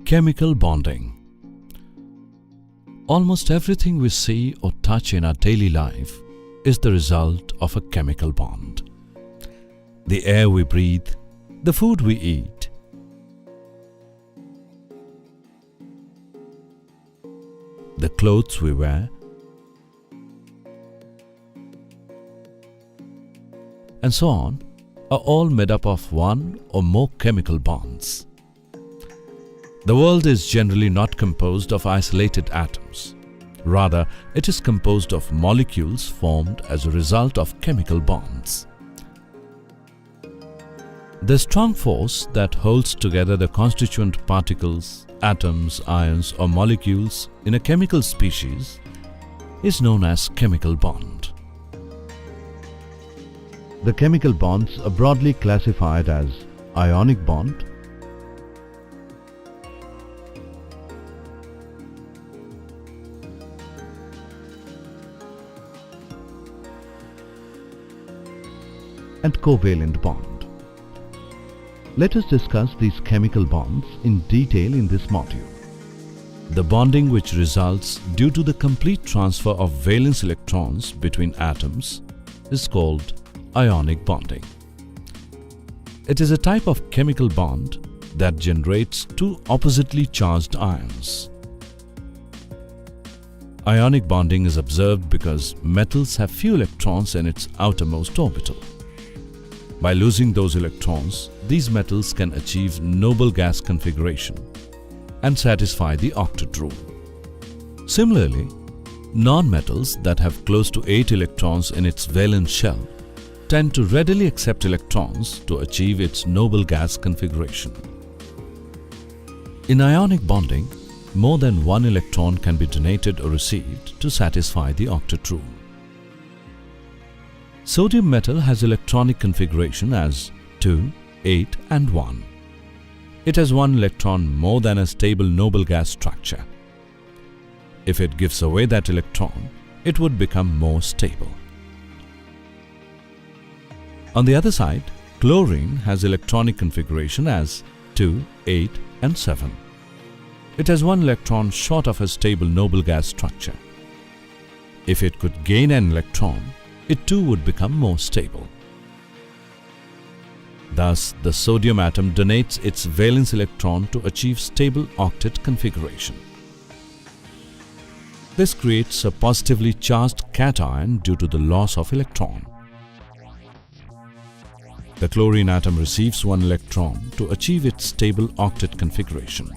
Chemical bonding. Almost everything we see or touch in our daily life is the result of a chemical bond. The air we breathe, the food we eat, the clothes we wear, and so on, are all made up of one or more chemical bonds. The world is generally not composed of isolated atoms. Rather, it is composed of molecules formed as a result of chemical bonds. The strong force that holds together the constituent particles, atoms, ions, or molecules in a chemical species is known as chemical bond. The chemical bonds are broadly classified as ionic bond, and covalent bond. Let us discuss these chemical bonds in detail in this module. The bonding which results due to the complete transfer of valence electrons between atoms is called ionic bonding. It is a type of chemical bond that generates two oppositely charged ions. Ionic bonding is observed because metals have few electrons in its outermost orbital. By losing those electrons, these metals can achieve noble gas configuration and satisfy the octet rule. Similarly, non-metals that have close to 8 electrons in its valence shell tend to readily accept electrons to achieve its noble gas configuration. In ionic bonding, more than one electron can be donated or received to satisfy the octet rule. Sodium metal has electronic configuration as 2, 8 and 1. It has one electron more than a stable noble gas structure. If it gives away that electron, it would become more stable. On the other side, chlorine has electronic configuration as 2, 8 and 7. It has one electron short of a stable noble gas structure. If it could gain an electron, it too would become more stable. Thus, the sodium atom donates its valence electron to achieve stable octet configuration. This creates a positively charged cation due to the loss of electron. The chlorine atom receives one electron to achieve its stable octet configuration.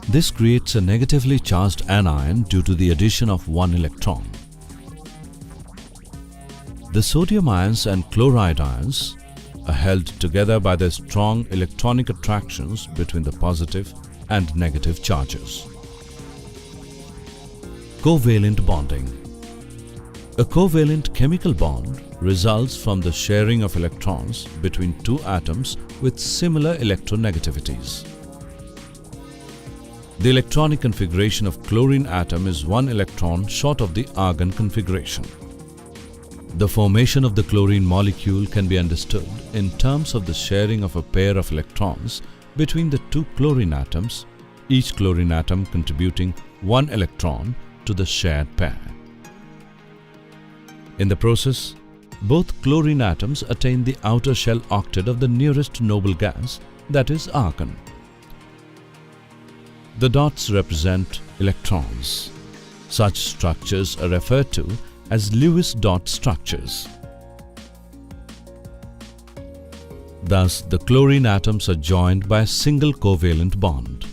This creates a negatively charged anion due to the addition of one electron. The sodium ions and chloride ions are held together by the strong electronic attractions between the positive and negative charges. Covalent bonding. A covalent chemical bond results from the sharing of electrons between two atoms with similar electronegativities. The electronic configuration of chlorine atom is one electron short of the argon configuration. The formation of the chlorine molecule can be understood in terms of the sharing of a pair of electrons between the two chlorine atoms, each chlorine atom contributing one electron to the shared pair. In the process, both chlorine atoms attain the outer shell octet of the nearest noble gas, that is argon. The dots represent electrons. Such structures are referred to as Lewis dot structures. Thus, the chlorine atoms are joined by a single covalent bond.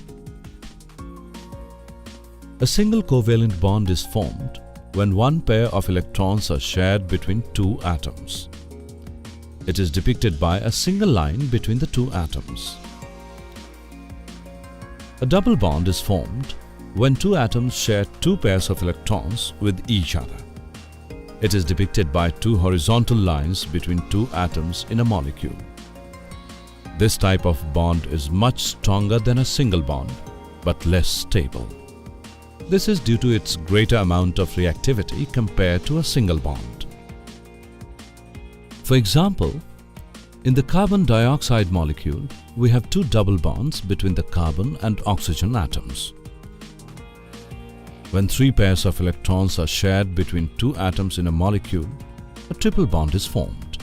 A single covalent bond is formed when one pair of electrons are shared between two atoms. It is depicted by a single line between the two atoms. A double bond is formed when two atoms share two pairs of electrons with each other. It is depicted by two horizontal lines between two atoms in a molecule. This type of bond is much stronger than a single bond, but less stable. This is due to its greater amount of reactivity compared to a single bond. For example, In the carbon dioxide molecule, we have two double bonds between the carbon and oxygen atoms. When three pairs of electrons are shared between two atoms in a molecule, a triple bond is formed.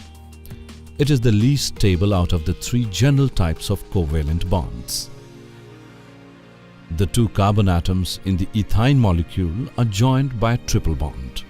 It is the least stable out of the three general types of covalent bonds. The two carbon atoms in the ethyne molecule are joined by a triple bond.